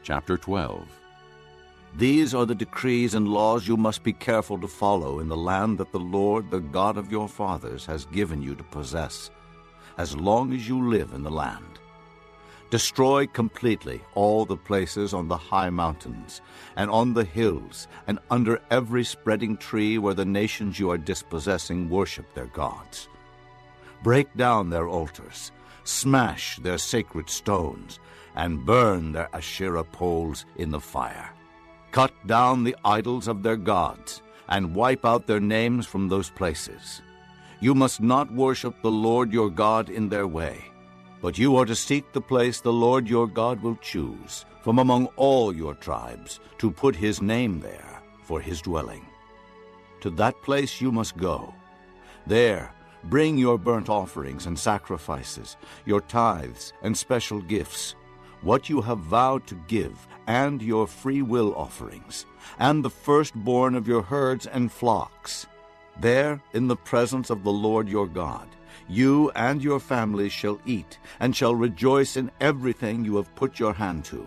Chapter 12. These are the decrees and laws you must be careful to follow in the land that the Lord, the God of your fathers, has given you to possess, as long as you live in the land. Destroy completely all the places on the high mountains, and on the hills, and under every spreading tree where the nations you are dispossessing worship their gods. Break down their altars, smash their sacred stones, and burn their Asherah poles in the fire. Cut down the idols of their gods, and wipe out their names from those places. You must not worship the Lord your God in their way, but you are to seek the place the Lord your God will choose from among all your tribes to put his name there for his dwelling. To that place you must go. There bring your burnt offerings and sacrifices, your tithes and special gifts, what you have vowed to give, and your free will offerings, and the firstborn of your herds and flocks. There, in the presence of the Lord your God, you and your families shall eat, and shall rejoice in everything you have put your hand to,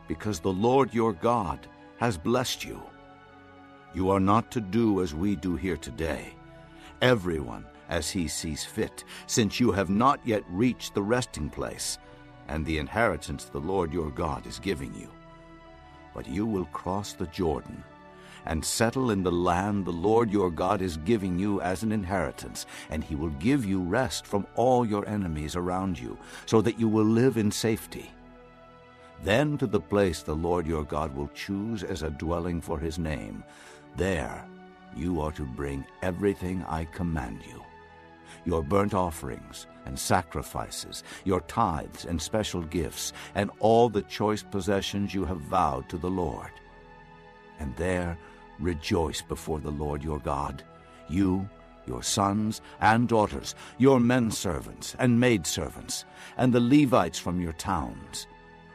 because the Lord your God has blessed you. You are not to do as we do here today, everyone as he sees fit, since you have not yet reached the resting place, and the inheritance the Lord your God is giving you. But you will cross the Jordan, and settle in the land the Lord your God is giving you as an inheritance, and he will give you rest from all your enemies around you, so that you will live in safety. Then to the place the Lord your God will choose as a dwelling for his name, there you are to bring everything I command you, your burnt offerings and sacrifices, your tithes and special gifts, and all the choice possessions you have vowed to the Lord. And there rejoice before the Lord your God, you, your sons and daughters, your men servants and maid servants, and the Levites from your towns,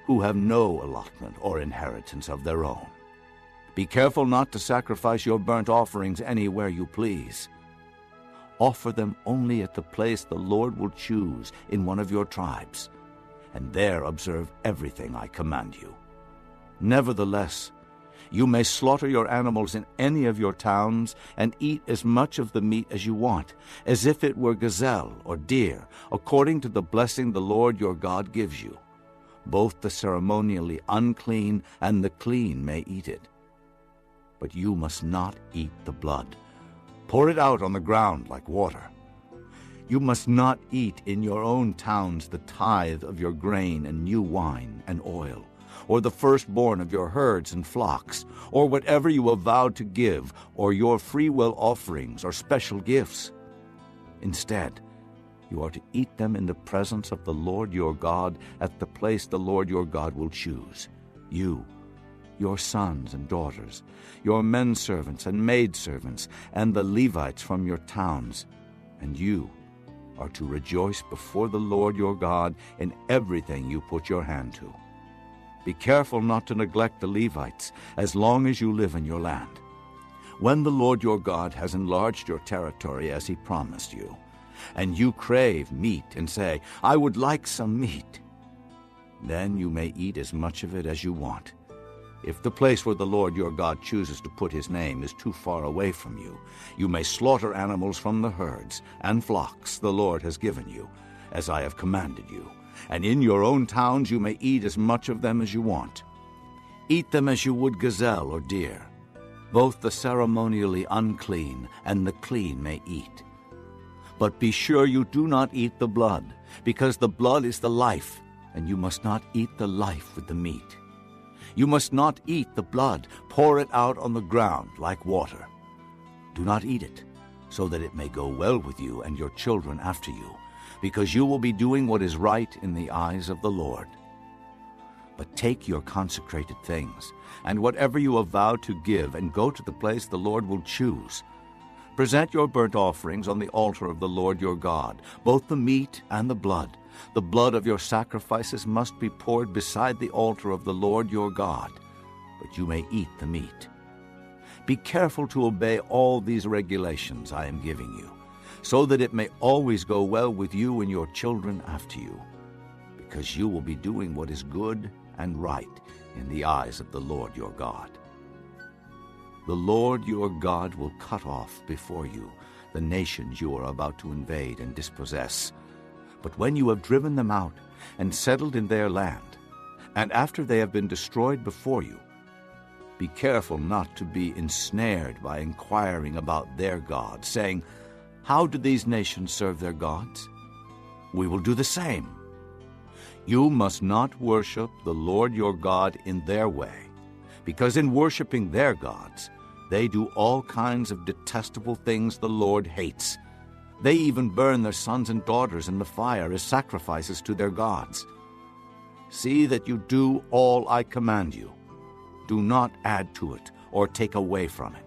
who have no allotment or inheritance of their own. Be careful not to sacrifice your burnt offerings anywhere you please. Offer them only at the place the Lord will choose in one of your tribes, and there observe everything I command you. Nevertheless, you may slaughter your animals in any of your towns and eat as much of the meat as you want, as if it were gazelle or deer, according to the blessing the Lord your God gives you. Both the ceremonially unclean and the clean may eat it. But you must not eat the blood. Pour it out on the ground like water. You must not eat in your own towns the tithe of your grain and new wine and oil, or the firstborn of your herds and flocks, or whatever you have vowed to give, or your freewill offerings or special gifts. Instead, you are to eat them in the presence of the Lord your God at the place the Lord your God will choose. You, your sons and daughters, your men servants and maid servants, and the Levites from your towns, and you are to rejoice before the Lord your God in everything you put your hand to. Be careful not to neglect the Levites as long as you live in your land. When the Lord your God has enlarged your territory as he promised you, and you crave meat and say, I would like some meat, then you may eat as much of it as you want. If the place where the Lord your God chooses to put his name is too far away from you, you may slaughter animals from the herds and flocks the Lord has given you, as I have commanded you. And in your own towns you may eat as much of them as you want. Eat them as you would gazelle or deer. Both the ceremonially unclean and the clean may eat. But be sure you do not eat the blood, because the blood is the life, and you must not eat the life with the meat. You must not eat the blood. Pour it out on the ground like water. Do not eat it, so that it may go well with you and your children after you, because you will be doing what is right in the eyes of the Lord. But take your consecrated things, and whatever you have vowed to give, and go to the place the Lord will choose. Present your burnt offerings on the altar of the Lord your God, both the meat and the blood. The blood of your sacrifices must be poured beside the altar of the Lord your God, but you may eat the meat. Be careful to obey all these regulations I am giving you, so that it may always go well with you and your children after you, because you will be doing what is good and right in the eyes of the Lord your God. The Lord your God will cut off before you the nations you are about to invade and dispossess. But when you have driven them out and settled in their land, and after they have been destroyed before you, be careful not to be ensnared by inquiring about their gods, saying, "How do these nations serve their gods? We will do the same." You must not worship the Lord your God in their way, because in worshiping their gods, they do all kinds of detestable things the Lord hates. They even burn their sons and daughters in the fire as sacrifices to their gods. See that you do all I command you. Do not add to it or take away from it.